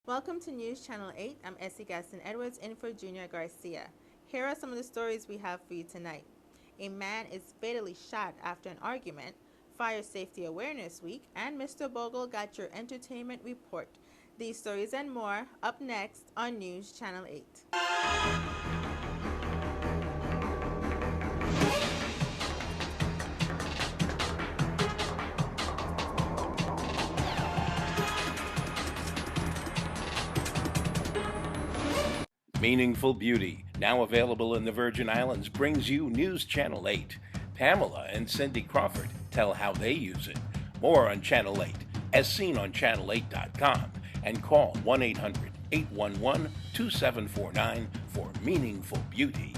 Welcome to News Channel 8. I'm Essie Gaston Edwards in for Junior Garcia. Here are some of the stories we have for you tonight. A man is fatally shot after an argument, Fire Safety Awareness Week, and Mr. Bogle got your entertainment report. These stories and more up next on News Channel 8. Meaningful Beauty, now available in the Virgin Islands, brings you News Channel 8. Pamela and Cindy Crawford tell how they use it. More on Channel 8, as seen on channel8.com, and call 1-800-811-2749 for Meaningful Beauty.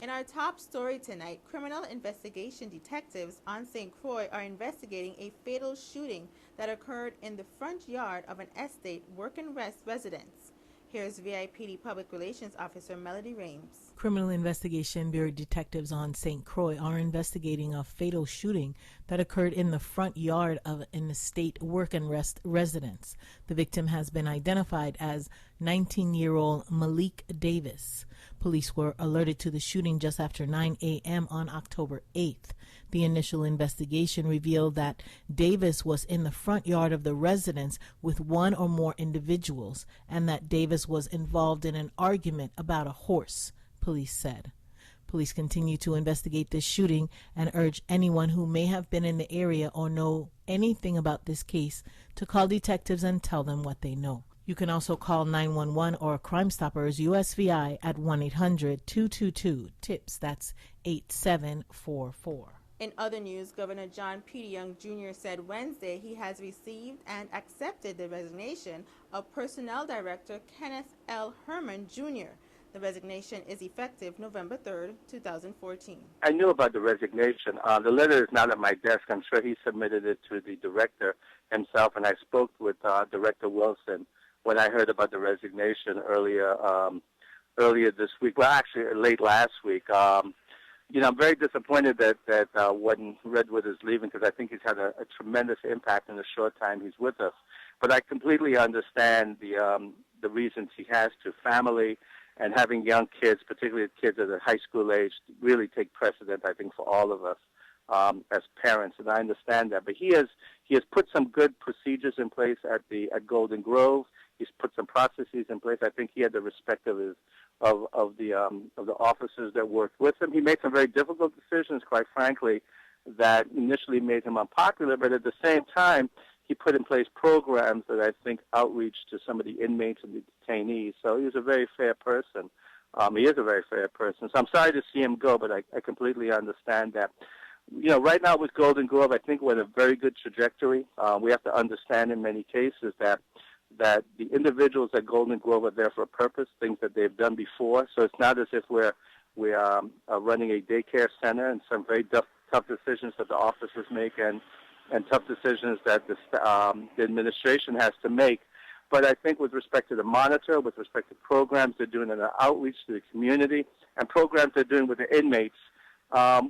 In our top story tonight, criminal investigation detectives on St. Croix are investigating a fatal shooting that occurred in the front yard of an estate work and rest residence. Here's WSVI-TV Public Relations Officer Melody Rames. Criminal Investigation Bureau detectives on St. Croix are investigating a fatal shooting that occurred in the front yard of an estate work and rest residence. The victim has been identified as 19-year-old Malik Davis. Police were alerted to the shooting just after 9 a.m. on October 8th. The initial investigation revealed that Davis was in the front yard of the residence with one or more individuals, and that Davis was involved in an argument about a horse, police said. Police continue to investigate this shooting and urge anyone who may have been in the area or know anything about this case to call detectives and tell them what they know. You can also call 911 or Crime Stoppers USVI at 1-800-222-TIPS. That's 8744. In other news, Governor John P. Young Jr. said Wednesday he has received and accepted the resignation of Personnel Director Kenneth L. Herman Jr. The resignation is effective November 3rd, 2014. I knew about the resignation. The letter is not at my desk. I'm sure he submitted it to the director himself, and I spoke with Director Wilson when I heard about the resignation earlier this week. Well, actually, late last week. I'm very disappointed that when Redwood is leaving, because I think he's had a tremendous impact in the short time he's with us. But I completely understand the reasons he has to. Family and having young kids, particularly kids at the high school age, really take precedent, I think, for all of us as parents, and I understand that. But he has put some good procedures in place at Golden Grove. He's put some processes in place. I think he had the respect of the officers that worked with him. He made some very difficult decisions, quite frankly, that initially made him unpopular, but at the same time, he put in place programs that I think outreach to some of the inmates and the detainees. So he was a very fair person. He is a very fair person. So I'm sorry to see him go, but I completely understand that. Right now with Golden Grove, I think we're in a very good trajectory. We have to understand in many cases that the individuals at Golden Grove are there for a purpose, things that they've done before. So it's not as if we're running a daycare center, and some very tough decisions that the officers make and tough decisions that the administration has to make. But I think with respect to the monitor, with respect to programs they're doing in the outreach to the community, and programs they're doing with the inmates,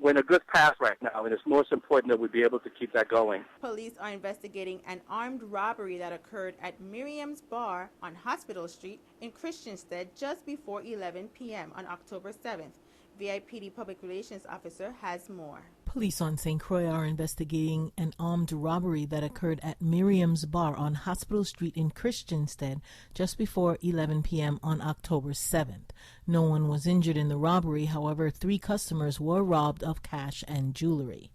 we're in a good path right now, and it's most important that we be able to keep that going. Police are investigating an armed robbery that occurred at Miriam's Bar on Hospital Street in Christiansted just before 11 p.m. on October 7th. WSVI-TV Public Relations Officer has more. Police on St. Croix are investigating an armed robbery that occurred at Miriam's Bar on Hospital Street in Christiansted just before 11 p.m. on October 7th. No one was injured in the robbery. However, 3 customers were robbed of cash and jewelry.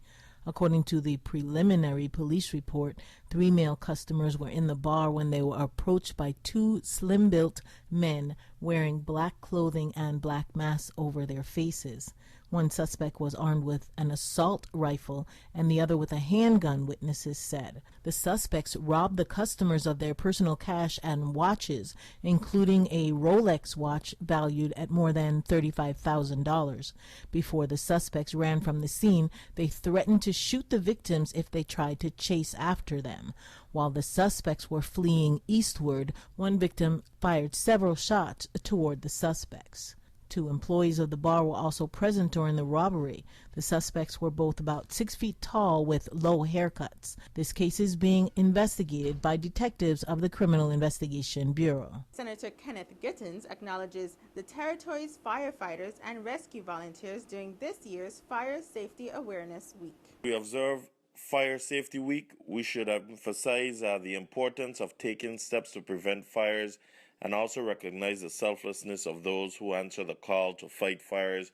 According to the preliminary police report, 3 male customers were in the bar when they were approached by 2 slim-built men wearing black clothing and black masks over their faces. One suspect was armed with an assault rifle and the other with a handgun, witnesses said. The suspects robbed the customers of their personal cash and watches, including a Rolex watch valued at more than $35,000. Before the suspects ran from the scene, they threatened to shoot the victims if they tried to chase after them. While the suspects were fleeing eastward, one victim fired several shots toward the suspects. 2 employees of the bar were also present during the robbery. The suspects were both about 6 feet tall with low haircuts. This case is being investigated by detectives of the Criminal Investigation Bureau. Senator Kenneth Gittins acknowledges the territory's firefighters and rescue volunteers during this year's Fire Safety Awareness Week. We observe Fire Safety Week. We should emphasize the importance of taking steps to prevent fires and also recognize the selflessness of those who answer the call to fight fires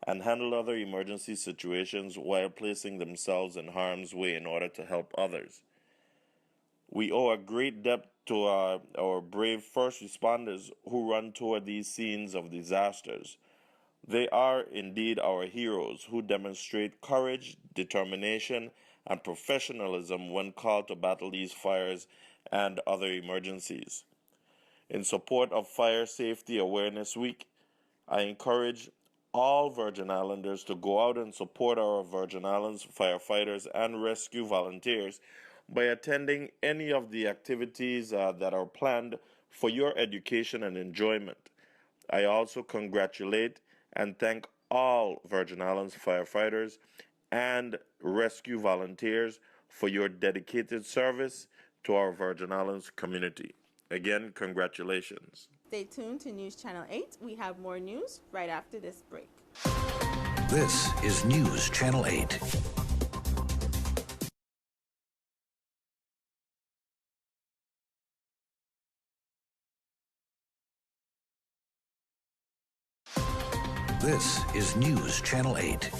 and handle other emergency situations while placing themselves in harm's way in order to help others. We owe a great debt to our brave first responders who run toward these scenes of disasters. They are indeed our heroes who demonstrate courage, determination, and professionalism when called to battle these fires and other emergencies. In support of Fire Safety Awareness Week, I encourage all Virgin Islanders to go out and support our Virgin Islands firefighters and rescue volunteers by attending any of the activities that are planned for your education and enjoyment. I also congratulate and thank all Virgin Islands firefighters and rescue volunteers for your dedicated service to our Virgin Islands community. Again, congratulations. Stay tuned to News Channel 8. We have more news right after this break. This is News Channel 8. This is News Channel 8.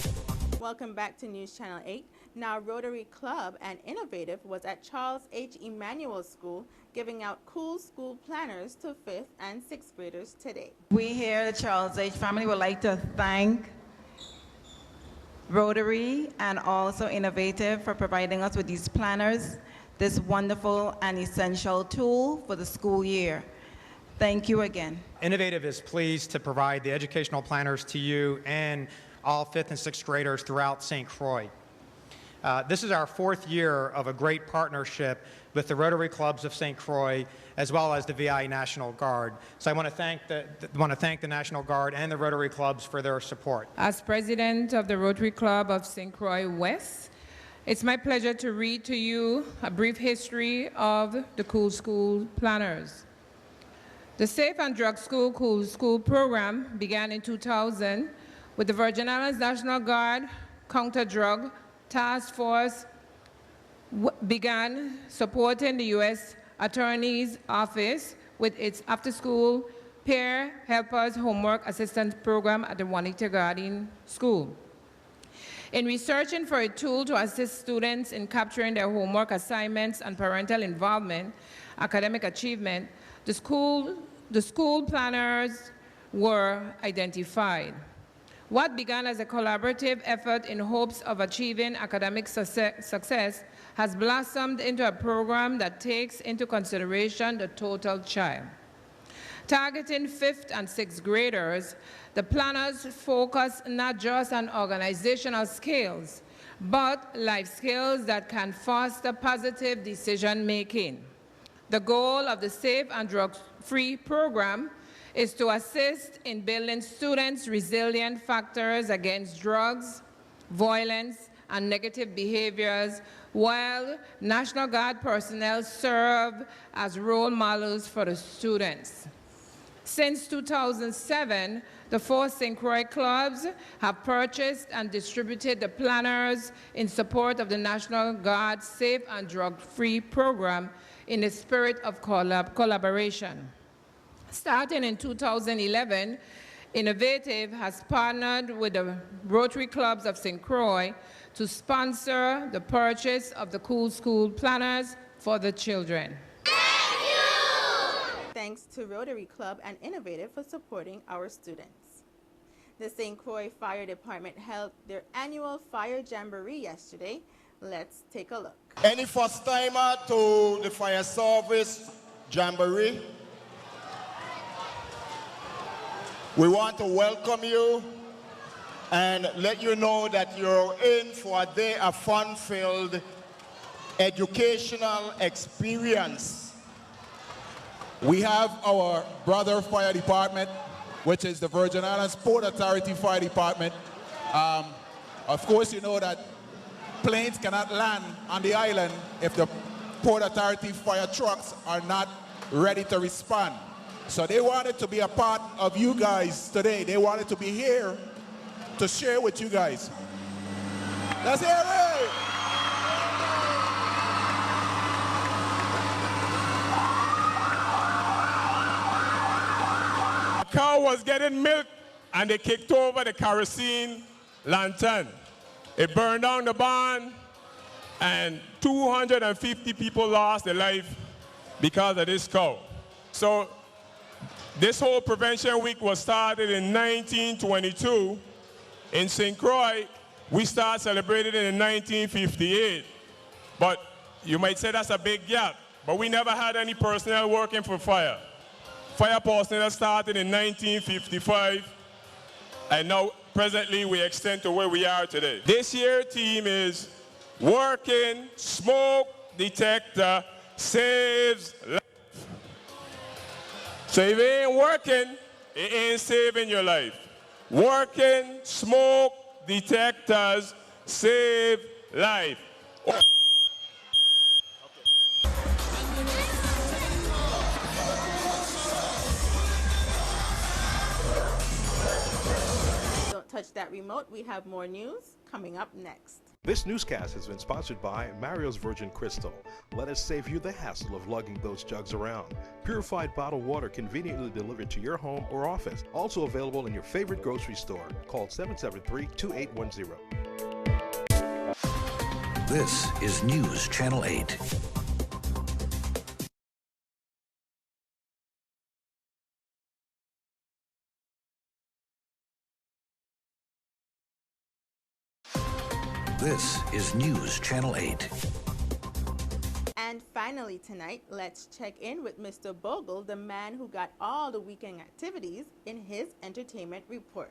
Welcome back to News Channel 8. Now, Rotary Club and Innovative was at Charles H. Emanuel School giving out cool school planners to 5th and 6th graders today. We here at the Charles H. family would like to thank Rotary and also Innovative for providing us with these planners, this wonderful and essential tool for the school year. Thank you again. Innovative is pleased to provide the educational planners to you and all 5th and 6th graders throughout St. Croix. This is our 4th year of a great partnership with the Rotary Clubs of St. Croix as well as the VI National Guard. So I want to thank the National Guard and the Rotary Clubs for their support. As president of the Rotary Club of St. Croix West, it's my pleasure to read to you a brief history of the Cool School Planners. The Safe and Drug School Cool School program began in 2000 with the Virgin Islands National Guard Counter-Drug Task Force began supporting the U.S. Attorney's Office with its after-school peer helpers homework assistance program at the Juanita Garden School. In researching for a tool to assist students in capturing their homework assignments and parental involvement, academic achievement, the school planners were identified. What began as a collaborative effort in hopes of achieving academic success has blossomed into a program that takes into consideration the total child. Targeting 5th and 6th graders, the planners focus not just on organizational skills, but life skills that can foster positive decision-making. The goal of the Safe and Drug-Free program is to assist in building students' resilient factors against drugs, violence, and negative behaviors, while National Guard personnel serve as role models for the students. Since 2007, the 4 St. Croix clubs have purchased and distributed the planners in support of the National Guard Safe and Drug-Free program in the spirit of collaboration. Starting in 2011, Innovative has partnered with the Rotary Clubs of St. Croix to sponsor the purchase of the Cool School Planners for the children. Thanks to Rotary Club and Innovative for supporting our students. The St. Croix Fire Department held their annual Fire Jamboree yesterday. Let's take a look. Any first timer to the Fire Service Jamboree? We want to welcome you and let you know that you're in for a day of fun-filled educational experience. We have our brother fire department which is the Virgin Islands Port Authority Fire Department. Of course, you know that planes cannot land on the island if the Port Authority fire trucks are not ready to respond. So they wanted to be a part of you guys today. They wanted to be here to share with you guys. Let's hear it! A cow was getting milk and they kicked over the kerosene lantern. It burned down the barn and 250 people lost their life because of this cow. So this whole prevention week was started in 1922. In St. Croix, we started celebrating it in 1958. But you might say that's a big gap, but we never had any personnel working for fire. Fire personnel started in 1955, and now presently we extend to where we are today. This year's theme is Working Smoke Detector Saves Life. So if it ain't working, it ain't saving your life. Working smoke detectors save life. Don't touch that remote. We have more news coming up next. This newscast has been sponsored by Mario's Virgin Crystal. Let us save you the hassle of lugging those jugs around. Purified bottled water conveniently delivered to your home or office. Also available in your favorite grocery store. Call 773-2810. This is News Channel 8. This is News Channel 8. And finally tonight, let's check in with Mr. Bogle, the man who got all the weekend activities in his entertainment report.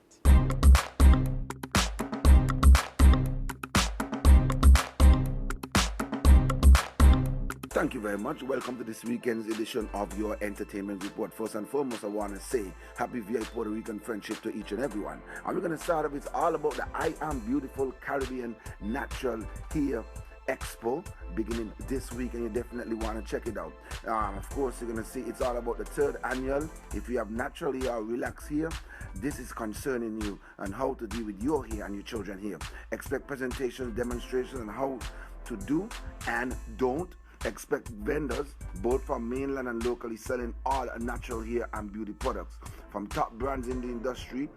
Thank you very much. Welcome to this weekend's edition of your entertainment report. First and foremost, I want to say happy VI Puerto Rican friendship to each and everyone. And we're going to start off. It's all about the I Am Beautiful Caribbean Natural Hair Expo beginning this week, and you definitely want to check it out. Of course, you're going to see it's all about the 3rd annual. If you have natural hair or relaxed hair, this is concerning you and how to deal with your hair and your children hair. Expect presentations, demonstrations on how to do and don't. Expect vendors both from mainland and locally selling all natural hair and beauty products from top brands in the industry.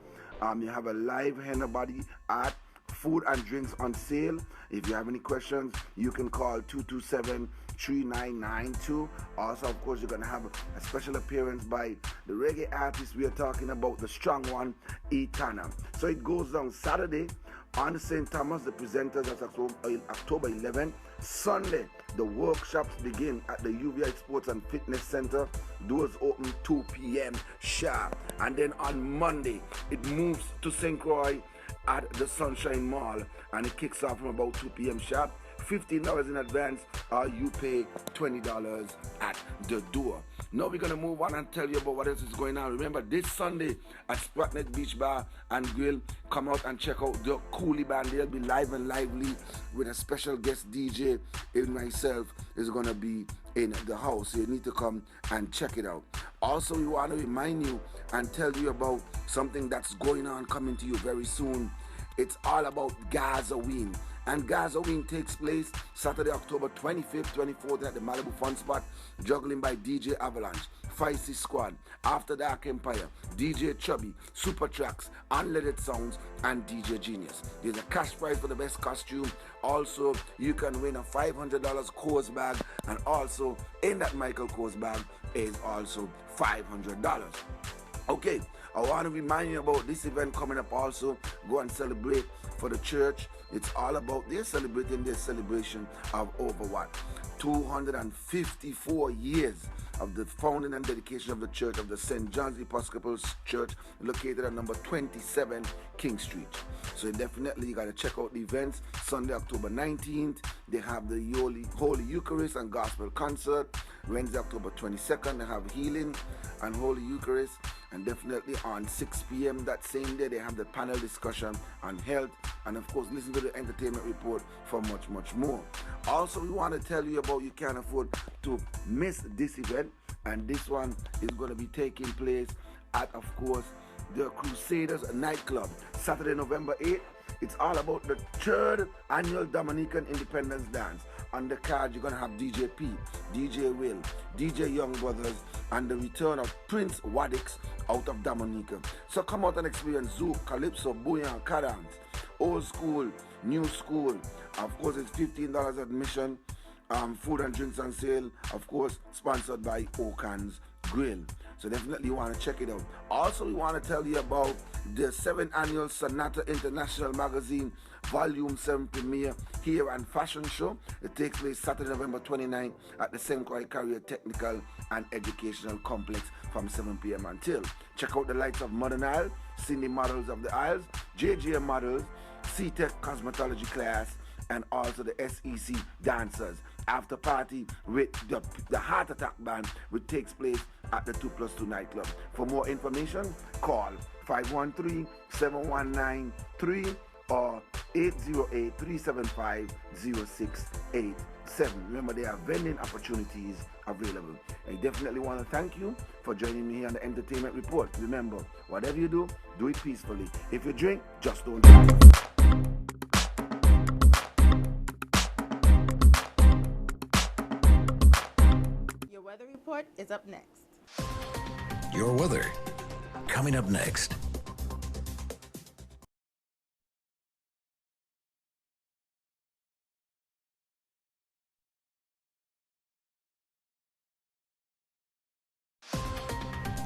You have a live henna body art, food and drinks on sale. If you have any questions, you can call 227-3992. Also, of course, you're going to have a special appearance by the reggae artist we are talking about, the strong one, Etana. So it goes down Saturday on the St. Thomas. The presenters are October 11th. Sunday, the workshops begin at the UVI Sports and Fitness Center. Doors open 2 p.m. sharp. And then on Monday, it moves to St. Croix at the Sunshine Mall, and it kicks off from about 2 p.m. sharp. $15 in advance, or you pay $20 at the door. Now we're going to move on and tell you about what else is going on. Remember, this Sunday at Spratnet Beach Bar and Grill, come out and check out the Coolie Band. They'll be live and lively with a special guest DJ. And myself is going to be in the house. So you need to come and check it out. Also, we want to remind you and tell you about something that's going on coming to you very soon. It's all about Gazaween. And Gazaween takes place Saturday, October 25th, 24th at the Malibu Fun Spot, juggling by DJ Avalanche, Feisty Squad, After Dark Empire, DJ Chubby, Super Tracks, Unleaded Sounds, and DJ Genius. There's a cash prize for the best costume. Also, you can win a $500 Kors bag, and also in that Michael Kors bag is also $500. Okay, I want to remind you about this event coming up also. Go and celebrate for the church. It's all about they're celebrating their celebration of over what? 254 years of the founding and dedication of the Church of the St. John's Episcopal Church, located at number 27 King Street. So definitely you got to check out the events. Sunday, October 19th, they have the Holy Eucharist and Gospel Concert. Wednesday, October 22nd, they have Healing and Holy Eucharist. And definitely on 6 p.m. that same day, they have the panel discussion on health. And of course, listen to the entertainment report for much, much more. Also, we want to tell you about you can't afford to miss this event. And this one is going to be taking place at, of course, the Crusaders nightclub, Saturday, November 8th. It's all about the 3rd annual Dominican Independence Dance. On the card, you're going to have DJ P, DJ Will, DJ Young Brothers, and the return of Prince Wadix out of Dominica. So come out and experience Zouk, Calypso, Bouillon, Cadence, old school, new school. Of course, it's $15 admission. Food and drinks on sale, of course, sponsored by Okan's Grill. So definitely you want to check it out. Also, we want to tell you about the 7th annual Sonata International Magazine Volume 7 premiere here and fashion show. It takes place Saturday, November 29th at the St. Croix Career Technical and Educational Complex from 7 p.m. until. Check out the likes of Modern Isle, Cindy Models of the Isles, JJ Models, C-Tech Cosmetology class, and also the SEC dancers. After party with the Heart Attack Band, which takes place at the 2+2 nightclub. For more information, call 513-719-3 or 808-375-0687. Remember, there are vending opportunities available. I definitely want to thank you for joining me here on the Entertainment Report. Remember, whatever you do, do it peacefully. If you drink, just don't drive. Weather report is up next. Your weather coming up next.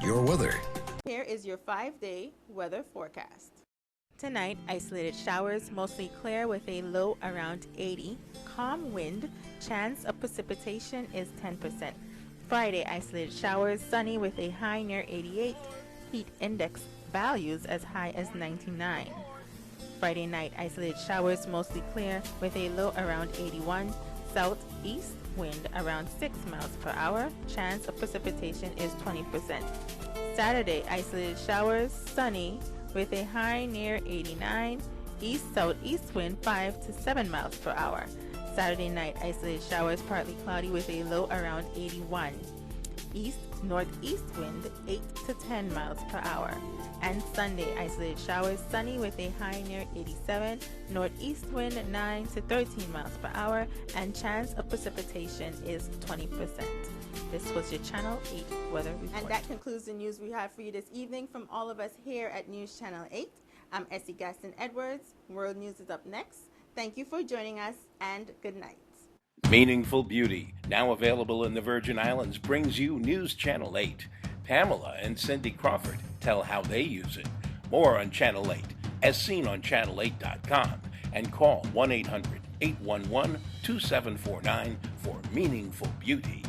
Your weather. Here is your 5-day weather forecast. Tonight, isolated showers, mostly clear with a low around 80. Calm wind, chance of precipitation is 10%. Friday, isolated showers, sunny with a high near 88. Heat index values as high as 99. Friday night, isolated showers, mostly clear with a low around 81. Southeast wind around 6 miles per hour. Chance of precipitation is 20%. Saturday, isolated showers, sunny with a high near 89. East-southeast wind 5 to 7 miles per hour. Saturday night, isolated showers, partly cloudy with a low around 81. East-northeast wind 8 to 10 miles per hour. And Sunday, isolated showers, sunny with a high near 87. Northeast wind 9 to 13 miles per hour. And chance of precipitation is 20%. This was your Channel 8 weather report. And that concludes the news we have for you this evening from all of us here at News Channel 8. I'm Essie Gaston Edwards. World News is up next. Thank you for joining us, and good night. Meaningful Beauty, now available in the Virgin Islands, brings you News Channel 8. Pamela and Cindy Crawford tell how they use it. More on Channel 8, as seen on channel8.com, and call 1-800-811-2749 for Meaningful Beauty.